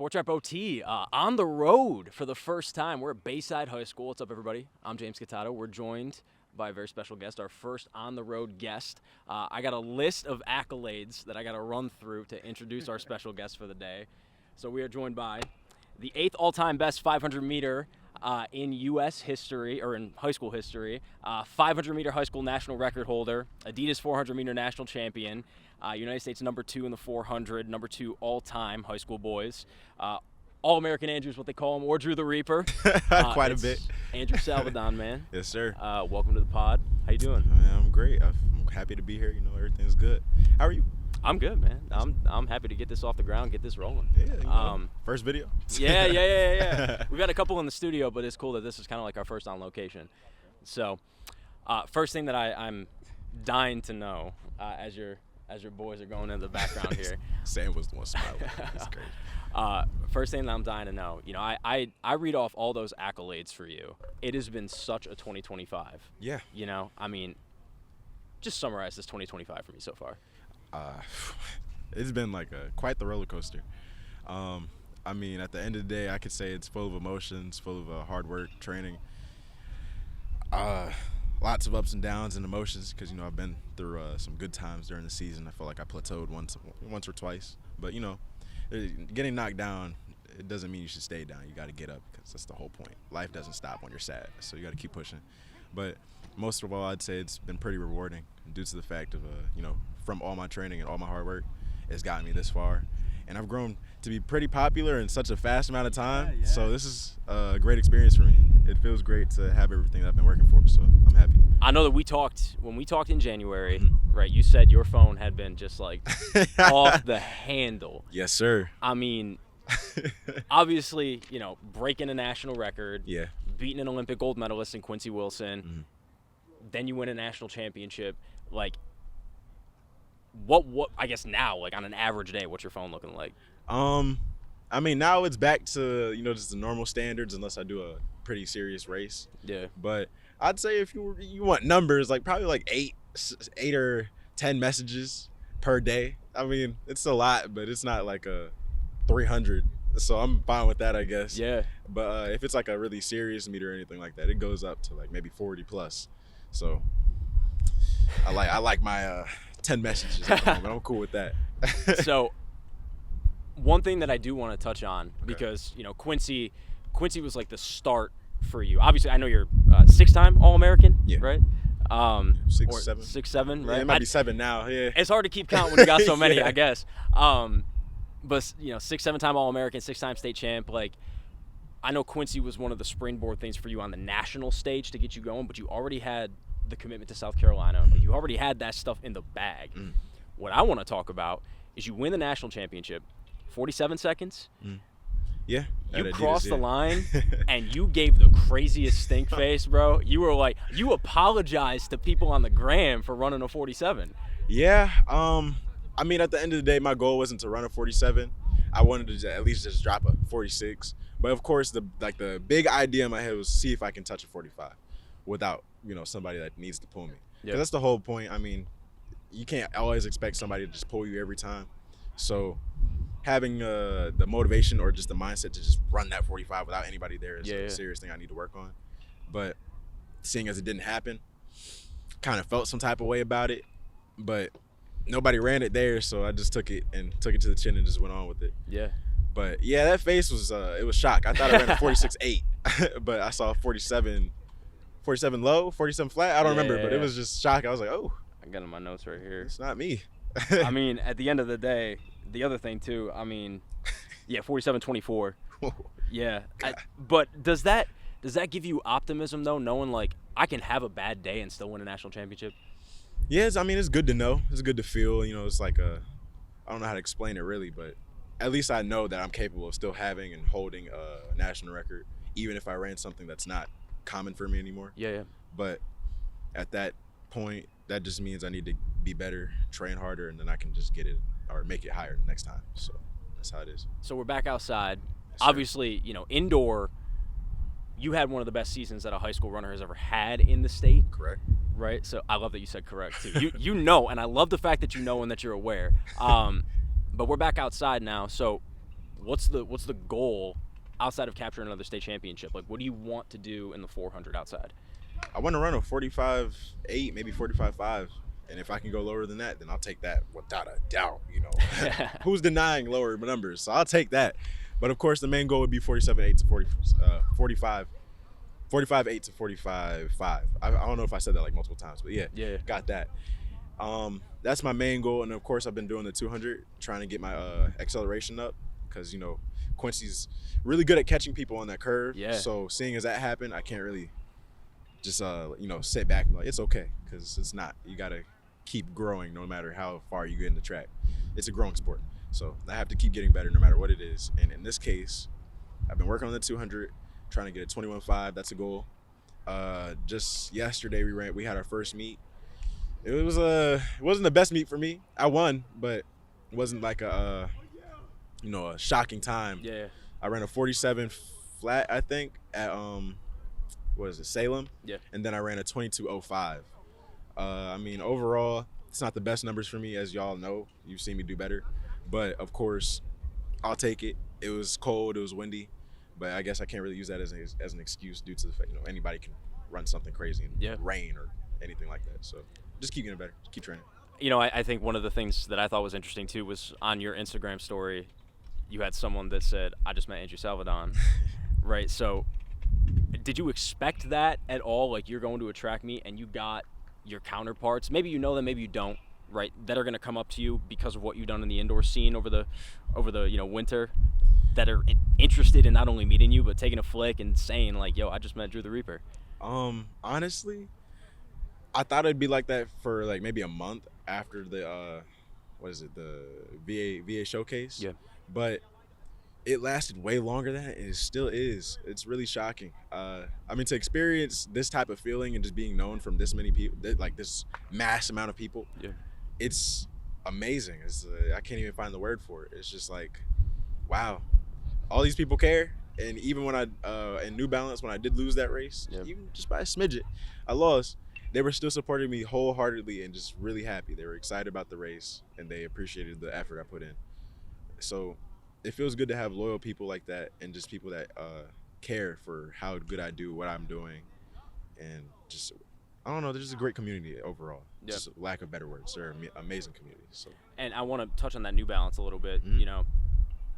Sportswrap OT on the road for the first time. We're at Bayside High School. What's up, everybody? I'm James Catato. We're joined by a very special guest, our first on-the-road guest. I got a list of accolades that I got to run through to introduce our special guest for the day. So we are joined by the 8th all-time best 500-meter in U.S. history, or in high school history, 500-meter high school national record holder, Adidas 400-meter national champion, United States number 2 in the 400, number 2 all-time high school boys. All-American Andrew's what they call him, or Drew the Reaper. Quite a bit. Andrew Salvadon, man. Yes, sir. Welcome to the pod. How you doing? I'm great. I'm happy to be here. You know, everything's good. How are you? I'm good, man. I'm happy to get this off the ground, get this rolling. Yeah. First video. Yeah. We've got a couple in the studio, but it's cool that this is kind of like our first on location. So, first thing that I'm dying to know as your boys are going in the background here. Sam was the one smiling. That's crazy. First thing that I'm dying to know, you know, I read off all those accolades for you. It has been such a 2025. Yeah. You know, I mean, just summarize this 2025 for me so far. It's been like quite the roller coaster. I mean, at the end of the day, I could say it's full of emotions, full of hard work, training. Lots of ups and downs and emotions because, you know, I've been through some good times during the season. I feel like I plateaued once or twice. But, you know, getting knocked down, it doesn't mean you should stay down. You got to get up because that's the whole point. Life doesn't stop when you're sad, so you got to keep pushing. But most of all, I'd say it's been pretty rewarding due to the fact of, you know, from all my training and all my hard work, it's gotten me this far. And I've grown to be pretty popular in such a fast amount of time. Yeah. So this is a great experience for me. It feels great to have everything that I've been working for, so I'm happy. I know that when we talked in January, right, you said your phone had been just like off the handle. Yes, sir. I mean, obviously, you know, breaking a national record, Yeah. beating an Olympic gold medalist in Quincy Wilson, then you win a national championship. Like, what I guess now, like on an average day, what's your phone looking like? I mean, now it's back to, you know, just the normal standards unless I do a pretty serious race. Yeah. But I'd say if you want numbers, like probably like eight or 10 messages per day. I mean, it's a lot, but it's not like a 300. So I'm fine with that, I guess. Yeah. But if it's like a really serious meet or anything like that, it goes up to like maybe 40 plus. So I like my 10 messages at the moment. I'm cool with that. So one thing that I do want to touch on, because, you know, Quincy was like the start for you. Obviously, I know you're 6-time All-American, Yeah. right? 6, 7. 6-7, right? Yeah, it might be 7 now. Yeah. It's hard to keep count when you got so many, Yeah. I guess. But, you know, 6-7-time All-American, 6-time state champ. Like, I know Quincy was one of the springboard things for you on the national stage to get you going, but you already had the commitment to South Carolina. Like, you already had that stuff in the bag. What I want to talk about is you win the national championship, 47 seconds. Yeah. You At Adidas, crossed the yeah. line, and you gave the craziest stink face, bro. You were like, you apologized to people on the gram for running a 47. Yeah. I mean, at the end of the day, my goal wasn't to run a 47. I wanted to at least just drop a 46. But of course, the big idea in my head was see if I can touch a 45 without, you know, somebody that needs to pull me. 'Cause that's the whole point. I mean, you can't always expect somebody to just pull you every time. So having the motivation or just the mindset to just run that 45 without anybody there is a serious thing I need to work on. But seeing as it didn't happen, kind of felt some type of way about it. But nobody ran it there, so I just took it to the chin and just went on with it. Yeah. But yeah, that face was it was shock. I thought I ran a 46.8, but I saw 47 low, 47 flat. I don't remember, but it was just shock. I was like, oh, I got in my notes right here. it's not me. I mean, at the end of the day, the other thing too, I mean, yeah, 47-24. Yeah. But does that give you optimism though, knowing like I can have a bad day and still win a national championship? Yes, I mean, it's good to know. It's good to feel. You know, it's like I don't know how to explain it really, but at least I know that I'm capable of still having and holding a national record, even if I ran something that's not common for me anymore. Yeah. But at that point, that just means I need to be better, train harder, and then I can just get it or make it higher next time. So that's how it is. So we're back outside. Yes, sir. Obviously, you know, indoor, you had one of the best seasons that a high school runner has ever had in the state. Correct. Right? So I love that you said correct, too. You know, and I love the fact that you know and that you're aware. But we're back outside now. So what's the goal outside of capturing another state championship? Like, what do you want to do in the 400 outside? I want to run a 45.8, maybe 45.5. And if I can go lower than that, then I'll take that without a doubt. Who's denying lower numbers? So I'll take that. But of course, the main goal would be 47.8 to 45. 45.8 to 45.5. I don't know if I said that like multiple times, but yeah. Got that. That's my main goal. And of course, I've been doing the 200, trying to get my acceleration up because, Quincy's really good at catching people on that curve. Yeah. So seeing as that happened, I can't really just, sit back and be like, it's okay, because it's not. You got to keep growing no matter how far you get in the track. It's a growing sport. So I have to keep getting better no matter what it is. And in this case, I've been working on the 200, trying to get a 21.5. That's a goal. Just yesterday we had our first meet. It wasn't the best meet for me. I won, but it wasn't like a shocking time. Yeah. I ran a 47 flat, I think, at Salem. Yeah. And then I ran a 22.05. Overall, it's not the best numbers for me, as y'all know. You've seen me do better, but of course, I'll take it. It was cold, it was windy, but I guess I can't really use that as an excuse due to the fact anybody can run something crazy in rain or anything like that. So just keep getting better, just keep training. I think one of the things that I thought was interesting too was on your Instagram story, you had someone that said, "I just met Andrew Salvadon," right? So, did you expect that at all? Like, you're going to a track meet and you got your counterparts, maybe you know them, maybe you don't, right? That are going to come up to you because of what you've done in the indoor scene over the winter, that are interested in not only meeting you but taking a flick and saying like, "Yo, I just met Drew the Reaper." Honestly, I thought it'd be like that for like maybe a month after the the VA showcase. Yeah. But it lasted way longer than that, and it still is. It's really shocking. To experience this type of feeling and just being known from this many people, like this mass amount of people, it's amazing. I can't even find the word for it. It's just like, wow, all these people care. And even when in New Balance, when I did lose that race, even just by a smidget, I lost. They were still supporting me wholeheartedly and just really happy. They were excited about the race and they appreciated the effort I put in. So it feels good to have loyal people like that and just people that care for how good I do what I'm doing. And just, I don't know, there's just a great community overall. Just lack of better words. They're an amazing community. So. And I want to touch on that New Balance a little bit. Mm-hmm.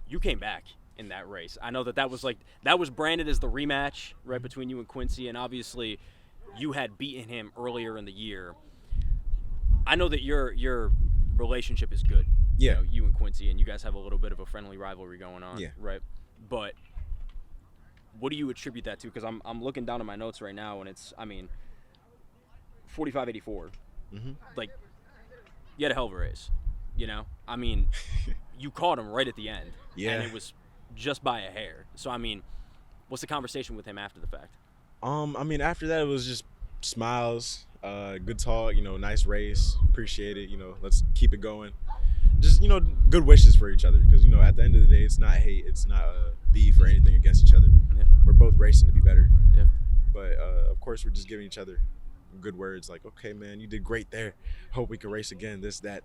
You came back in that race. I know that was branded as the rematch right between you and Quincy, and obviously you had beaten him earlier in the year. I know that your relationship is good. Yeah. You and Quincy, and you guys have a little bit of a friendly rivalry going on. Yeah. Right. But what do you attribute that to? Because I'm looking down at my notes right now, and it's 45.84. Mm-hmm. Like, you had a hell of a race. You caught him right at the end. Yeah. And it was just by a hair. So what's the conversation with him after the fact? After that it was just smiles, good talk, nice race, appreciate it, let's keep it going. Just, good wishes for each other because, at the end of the day, it's not hate, it's not beef or anything against each other. Yeah. We're both racing to be better. Yeah. But, of course, we're just giving each other good words like, okay, man, you did great there. Hope we can race again, this, that.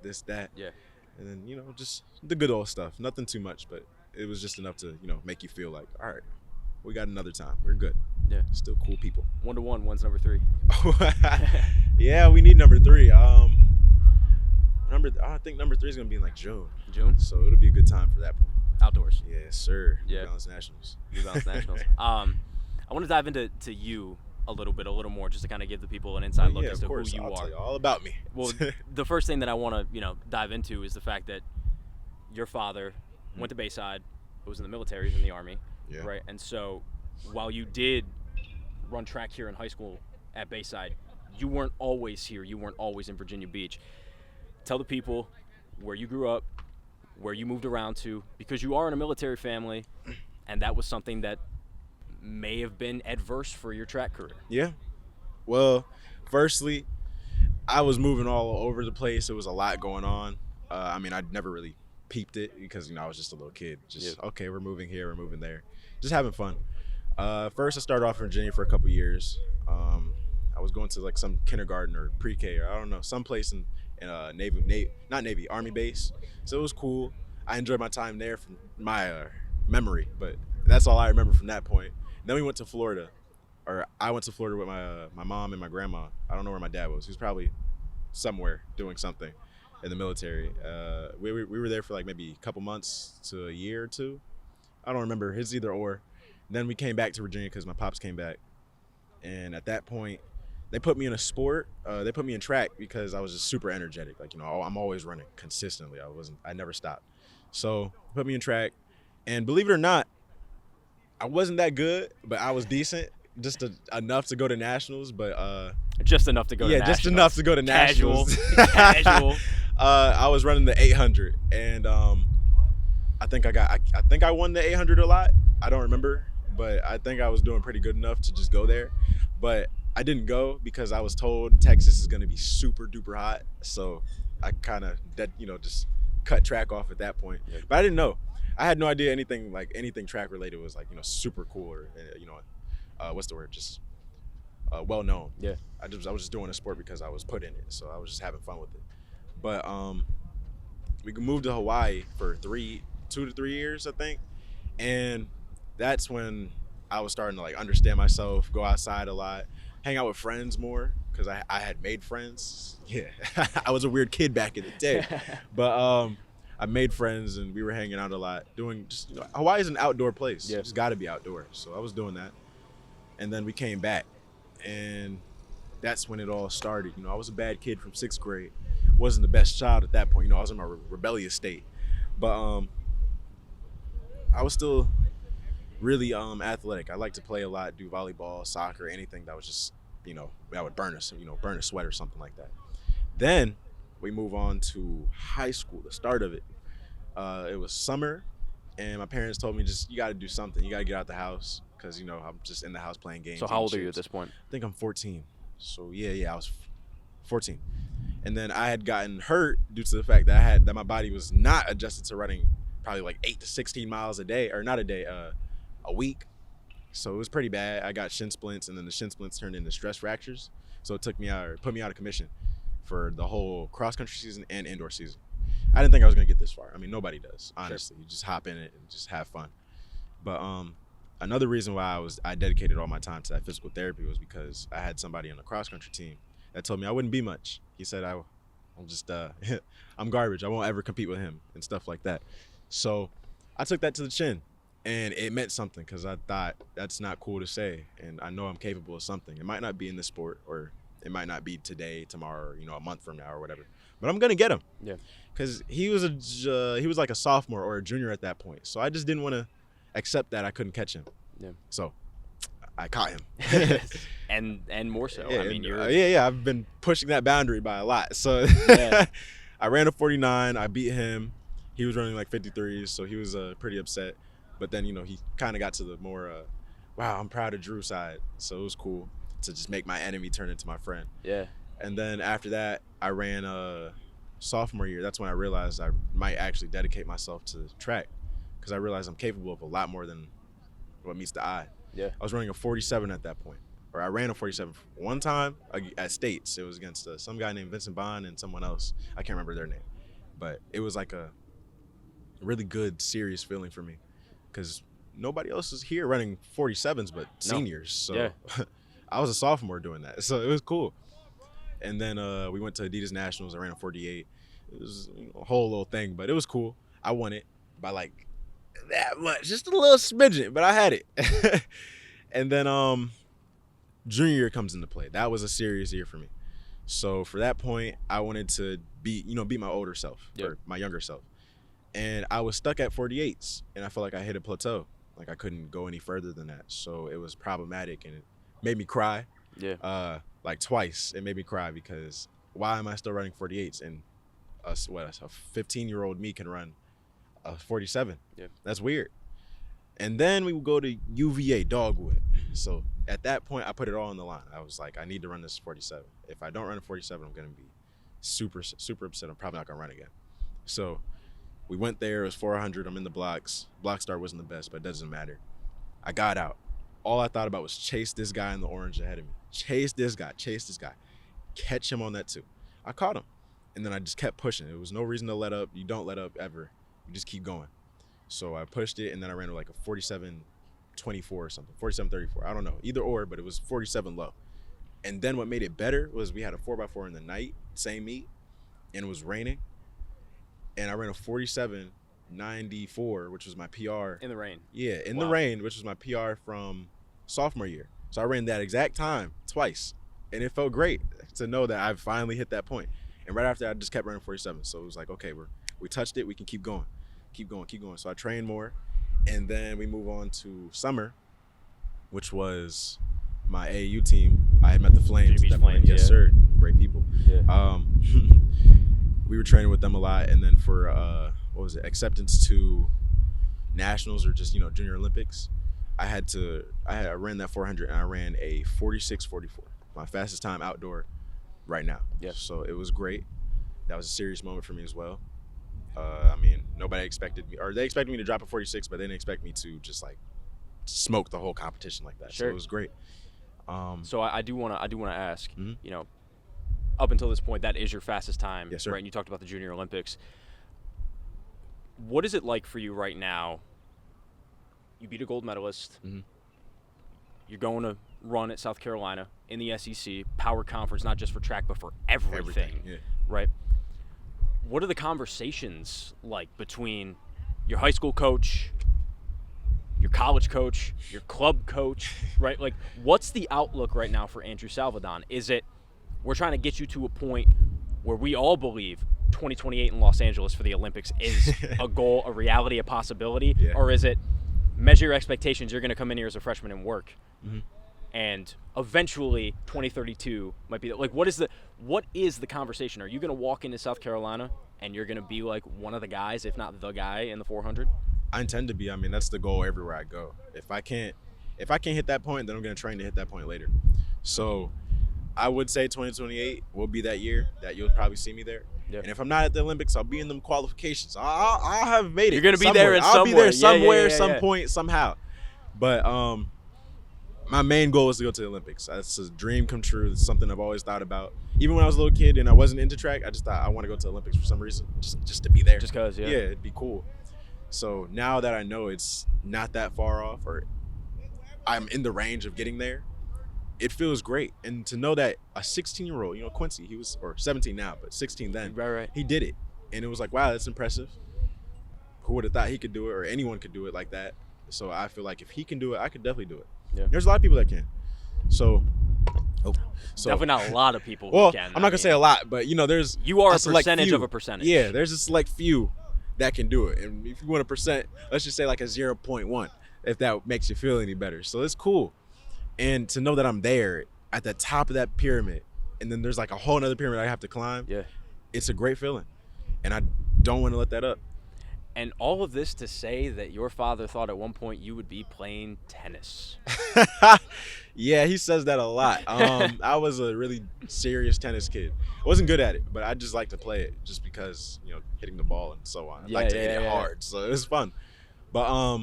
Yeah. And then, just the good old stuff. Nothing too much, but it was just enough to, make you feel like, all right, we got another time. We're good. Yeah. Still cool people. 1-1, one's number 3. Yeah, we need number 3. I think number 3 is gonna be in like June. So it'll be a good time for that point. Outdoors. Yes, sir. Yeah. New Balance Nationals. New Balance Nationals. I want to dive into you a little more, just to kind of give the people an inside look as to who you I'll are. tell you all about me. Well, the first thing that I want to dive into is the fact that your father went to Bayside, was in the military, was in the Army, right? And so while you did run track here in high school at Bayside, you weren't always here. You weren't always in Virginia Beach. Tell the people where you grew up, where you moved around to, because you are in a military family, and that was something that may have been adverse for your track career. Yeah. Well, firstly, I was moving all over the place. There was a lot going on. I'd never really peeped it because, I was just a little kid. Okay, we're moving here, we're moving there. Just having fun. First, I started off in Virginia for a couple years. I was going to like some kindergarten or pre-K or I don't know, someplace in Army base. So it was cool. I enjoyed my time there from my memory, but that's all I remember from that point. Then we went to Florida, or I went to Florida with my mom and my grandma. I don't know where my dad was. He was probably somewhere doing something in the military. We were there for like maybe a couple months to a year or two. I don't remember. It's either or. Then we came back to Virginia because my pops came back, and at that point, they put me in a sport. They put me in track because I was just super energetic. Like, I'm always running consistently. I never stopped. So put me in track, and believe it or not, I wasn't that good, but I was decent, just enough to go to nationals. But just enough to go to yeah, nationals. just enough to go to Casual. nationals. Casual. I was running the 800, and I think I won the 800 a lot. I don't remember, but I think I was doing pretty good enough to just go there. But I didn't go because I was told Texas is going to be super duper hot. So I kind of just cut track off at that point. Yeah. But I didn't know. I had no idea anything track related was like super cool or what's the word, just well known. Yeah. I was just doing a sport because I was put in it, so I was just having fun with it. But we moved to Hawaii for 2 to 3 years, I think, and that's when I was starting to like understand myself, go outside a lot, hang out with friends more because I had made friends. Yeah, I was a weird kid back in the day, but I made friends and we were hanging out a lot, doing just Hawaii is an outdoor place. Yeah. It's got to be outdoors, so I was doing that, and then we came back, and that's when it all started. I was a bad kid from 6th grade. Wasn't the best child at that point. I was in my rebellious state, but I was still really athletic. I like to play a lot, do volleyball, soccer, anything that was just that would burn a sweat or something like that. Then we move on to high school, the start of it. It was summer, and my parents told me you got to do something. You got to get out the house because I'm just in the house playing games. So how old are you at this point? I think I'm 14. So yeah, I was 14. And then I had gotten hurt due to the fact that my body was not adjusted to running probably like 8 to 16 miles a day, or not a day, a week. So it was pretty bad. I got shin splints, and then the shin splints turned into stress fractures. So it put me out of commission for the whole cross country season and indoor season. I didn't think I was gonna get this far. I mean, nobody does, honestly. Sure. You just hop in it and just have fun. But another reason why I dedicated all my time to that physical therapy was because I had somebody on the cross country team that told me I wouldn't be much. He said I'm just I'm garbage. I won't ever compete with him and stuff like that. So I took that to the chin, and it meant something because I thought that's not cool to say, and I know I'm capable of something. It might not be in this sport, or it might not be today, tomorrow, or, a month from now or whatever, but I'm gonna get him. Yeah. Because he was like a sophomore or a junior at that point, so I just didn't want to accept that I couldn't catch him. Yeah. So I caught him. and more so. Yeah, I mean, I've been pushing that boundary by a lot. So I ran a 49. I beat him. He was running like 53s, so he was pretty upset. But then, he kind of got to the more, wow, I'm proud of Drew side. So it was cool to just make my enemy turn into my friend. Yeah. And then after that, I ran sophomore year. That's when I realized I might actually dedicate myself to track, because I realized I'm capable of a lot more than what meets the eye. Yeah. I was running a 47 at that point. Or I ran a 47 one time at States. It was against some guy named Vincent Bond and someone else. I can't remember their name. But it was like a really good, serious feeling for me, because nobody else is here running 47s but seniors. So yeah. I was a sophomore doing that. So it was cool. And then we went to Adidas Nationals. I ran a 48. It was a whole little thing, but it was cool. I won it by like that much, just a little smidgen, but I had it. And then junior year comes into play. That was a serious year for me. So for that point, I wanted to beat my older self, or my younger self. And I was stuck at 48s, and I felt like I hit a plateau. Like I couldn't go any further than that. So it was problematic, and it made me cry. Yeah. Like twice it made me cry, because why am I still running 48s? And a 15-year-old me can run a 47. Yeah. That's weird. And then we would go to UVA Dogwood. So at that point, I put it all on the line. I was like, I need to run this 47. If I don't run a 47, I'm going to be super, super upset. I'm probably not going to run again. So we went there. It was 400. I'm in the blocks. Block start wasn't the best, but it doesn't matter. I got out. All I thought about was chase this guy in the orange ahead of me. Chase this guy. Catch him on that too. I caught him. And then I just kept pushing. There was no reason to let up. You don't let up ever. You just keep going. So I pushed it, and then I ran with like a 47.24 or something, 47.34. I don't know, either or, but it was 47 low. And then what made it better was we had a 4x4 in the night, same meet, and it was raining. And I ran a 47.94, which was my PR. In the rain. Yeah, in the rain, which was my PR from sophomore year. So I ran that exact time twice. And it felt great to know that I finally hit that point. And right after that, I just kept running 47. So it was like, okay, we touched it. We can keep going. Keep going. So I trained more. And then we move on to summer, which was my AAU team. I had met the Flames. Beach Flames, yes, sir. Great people. Yeah. We were training with them a lot. And then for, acceptance to nationals or just, Junior Olympics, I ran that 400 and I ran a 46.44. My fastest time outdoor right now. Yeah. So it was great. That was a serious moment for me as well. Nobody expected me, or they expected me to drop a 46, but they didn't expect me to just like smoke the whole competition like that. Sure. So it was great. So I do want to ask, Mm-hmm. Up until this point, that is your fastest time, Yes, sir. right? And you talked about the Junior Olympics. What is it like for you right now? You beat a gold medalist. Mm-hmm. You're going to run at South Carolina in the SEC, power conference, not just for track, but for everything. Yeah. Right? What are the conversations like between your high school coach, your college coach, your club coach, right? Like, what's the outlook right now for Andrew Salvadon? Is it we're trying to get you to a point where we all believe 2028 in Los Angeles for the Olympics is a goal, a reality, a possibility? Yeah. Or is it measure your expectations, you're going to come in here as a freshman and work? Mm-hmm. And eventually 2032 might be like, what is the conversation? Are you going to walk into South Carolina and you're going to be like one of the guys, if not the guy in the 400? I intend to be. That's the goal everywhere I go. If I can't hit that point, then I'm going to train to hit that point later. So I would say 2028 will be that year that you'll probably see me there. Yeah. And if I'm not at the Olympics, I'll be in them qualifications. I'll have made it. You're going to be somewhere. there in I'll somewhere. be there somewhere, Yeah. some point, somehow. But my main goal is to go to the Olympics. That's a dream come true. It's something I've always thought about. Even when I was a little kid and I wasn't into track, I just thought I want to go to the Olympics for some reason, just to be there. Just because, yeah. Yeah, it'd be cool. So now that I know it's not that far off, or I'm in the range of getting there, it feels great. And to know that a 16-year-old, Quincy, he was, or 17 now, but 16 then, Right. he did it. And it was like, wow, that's impressive. Who would have thought he could do it, or anyone could do it like that? So I feel like if he can do it, I could definitely do it. Yeah. There's a lot of people that can. So definitely not a lot of people well, who can. I'm not gonna say a lot, but there's you are a select percentage few. of a percentage. Yeah, there's a select few that can do it. And if you want a percent, let's just say like a 0.1, if that makes you feel any better. So it's cool. And to know that I'm there at the top of that pyramid, and then there's like a whole other pyramid I have to climb. Yeah. It's a great feeling. And I don't want to let that up. And all of this to say that your father thought at one point you would be playing tennis. Yeah, he says that a lot. I was a really serious tennis kid. I wasn't good at it, but I just like to play it just because, hitting the ball and so on. I like to hit it hard, so it was fun. But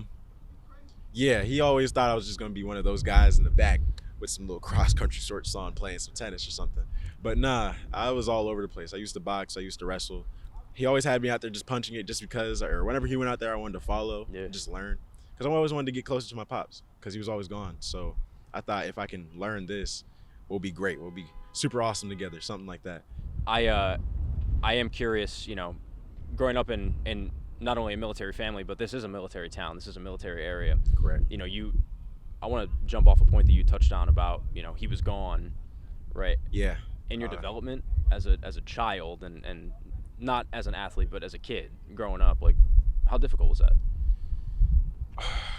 yeah, he always thought I was just going to be one of those guys in the back with some little cross-country shorts on playing some tennis or something. But nah, I was all over the place. I used to box. I used to wrestle. He always had me out there just punching it just because, or whenever he went out there, I wanted to follow and just learn. Because I always wanted to get closer to my pops because he was always gone. So I thought if I can learn this, we'll be great. We'll be super awesome together, something like that. I am curious, growing up in not only a military family, but this is a military town. This is a military area. Correct. I want to jump off a point that you touched on about, he was gone, right? Yeah. In your development as a child and not as an athlete, but as a kid growing up, like, how difficult was that?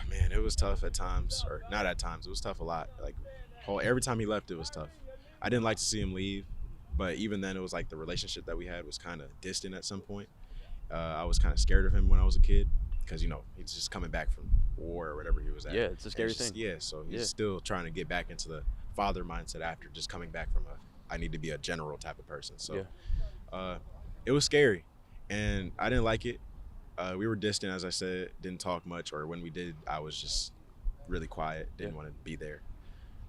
Man, it was tough at times, or not at times. It was tough a lot. Like, every time he left, it was tough. I didn't like to see him leave, but even then, it was like the relationship that we had was kind of distant at some point. I was kind of scared of him when I was a kid because, he's just coming back from war or whatever he was at. Yeah, it's a scary thing. Yeah, so he's still trying to get back into the father mindset after just coming back from I need to be a general type of person. So it was scary, and I didn't like it. We were distant, as I said, didn't talk much, or when we did, I was just really quiet, didn't want to be there.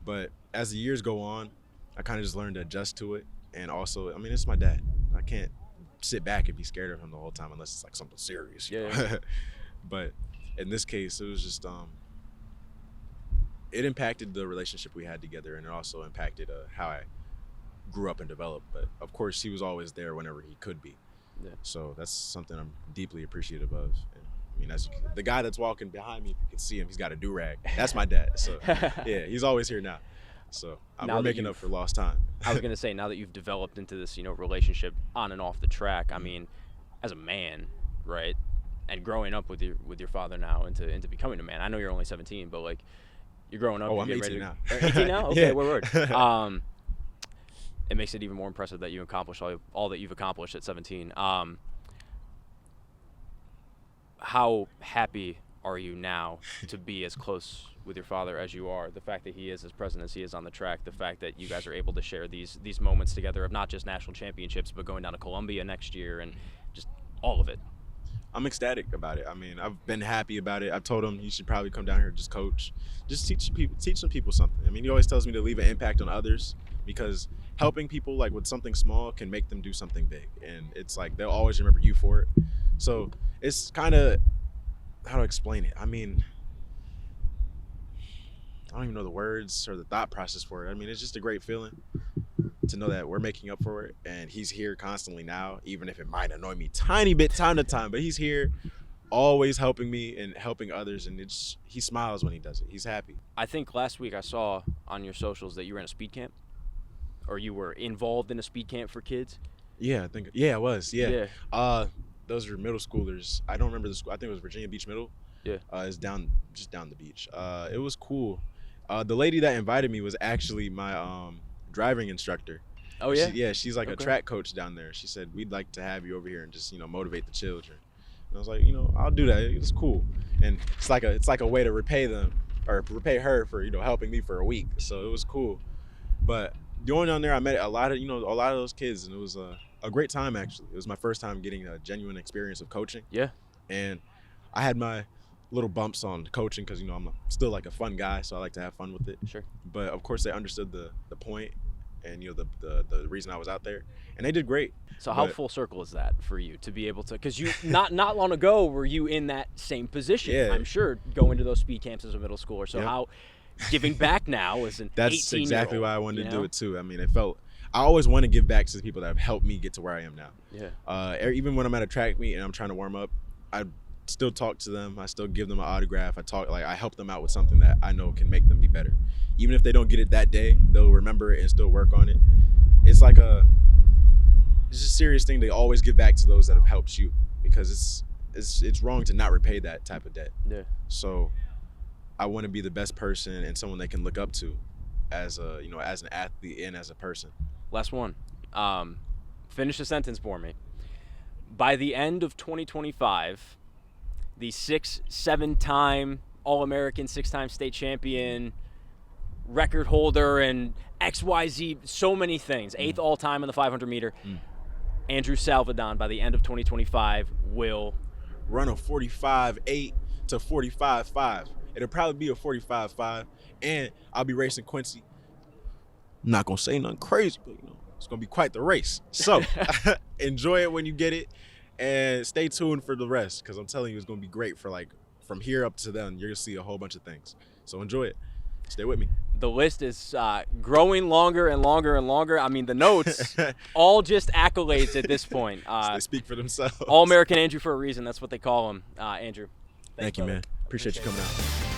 But as the years go on, I kind of just learned to adjust to it. And also, it's my dad. I can't sit back and be scared of him the whole time unless it's like something serious. You know? But in this case, it was just it impacted the relationship we had together, and it also impacted how I grew up and developed. But of course, he was always there whenever he could be. Yeah. So that's something I'm deeply appreciative of. And, I mean, the guy that's walking behind me, if you can see him, he's got a do-rag. That's my dad. So yeah, he's always here now. So we're making up for lost time. I was gonna say, now that you've developed into this, relationship on and off the track, I mean, as a man, right, and growing up with your father now into becoming a man. I know you're only 17, but like, you're growing up. Oh, I'm you're 18 now. 18 now? Okay, Yeah. word. It makes it even more impressive that you accomplished all that you've accomplished at 17. How happy are you now to be as close with your father as you are? The fact that he is as present as he is on the track, the fact that you guys are able to share these moments together of not just national championships, but going down to Columbia next year and just all of it. I'm ecstatic about it. I mean, I've been happy about it. I've told him he should probably come down here and just coach, just teach some people something. I mean, he always tells me to leave an impact on others, because helping people like with something small can make them do something big, and it's like they'll always remember you for it. So it's kind of, how to explain it? I mean, I don't even know the words or the thought process for it. I mean, it's just a great feeling to know that we're making up for it, and he's here constantly now, even if it might annoy me tiny bit time to time, but he's here always helping me and helping others, and he smiles when he does it. He's happy. I think last week I saw on your socials that you were in a speed camp, or you were involved in a speed camp for kids. Yeah, I was. Yeah. Those were middle schoolers. I don't remember the school. I think it was Virginia Beach Middle. Yeah. It's down the beach. It was cool. The lady that invited me was actually my driving instructor. Oh yeah. She's like Okay. a track coach down there. She said, we'd like to have you over here and just motivate the children. And I was like, I'll do that. It's cool. And it's like a way to repay them, or repay her for helping me for a week. So it was cool. But going down there, I met a lot of those kids, and it was a great time. Actually, it was my first time getting a genuine experience of coaching. Yeah. And I had my little bumps on coaching because I'm still like a fun guy, so I like to have fun with it. Sure. But of course they understood the point, and the reason I was out there, and they did great. So how full circle is that for you to be able to, because you not long ago were you in that same position? Yeah. I'm sure, going to those speed camps as a middle schooler. So Yep. How giving back now as an That's 18-year-old, exactly why I wanted to do it too. I mean, I always want to give back to the people that have helped me get to where I am now. Yeah. Even when I'm at a track meet and I'm trying to warm up, I still talk to them. I still give them an autograph. I help them out with something that I know can make them be better. Even if they don't get it that day, they'll remember it and still work on it. It's like it's a serious thing to always give back to those that have helped you, because it's wrong to not repay that type of debt. Yeah. So I want to be the best person and someone they can look up to as as an athlete and as a person. Last one. Finish the sentence for me. By the end of 2025, the 7-time All-American, 6-time state champion, record holder, and XYZ, so many things, 8th all-time in the 500-meter, Andrew Salvadon, by the end of 2025, will run a 45.8 to 45.5. It'll probably be a 45.5, and I'll be racing Quincy. I'm not gonna say nothing crazy, but it's gonna be quite the race. So enjoy it when you get it, and stay tuned for the rest, because I'm telling you, it's gonna be great for from here up to then. You're gonna see a whole bunch of things. So enjoy it. Stay with me. The list is growing longer and longer and longer. I mean, the notes, all just accolades at this point. They speak for themselves. All-American Andrew for a reason. That's what they call him. Andrew, Thank you, brother. man. Appreciate you coming out.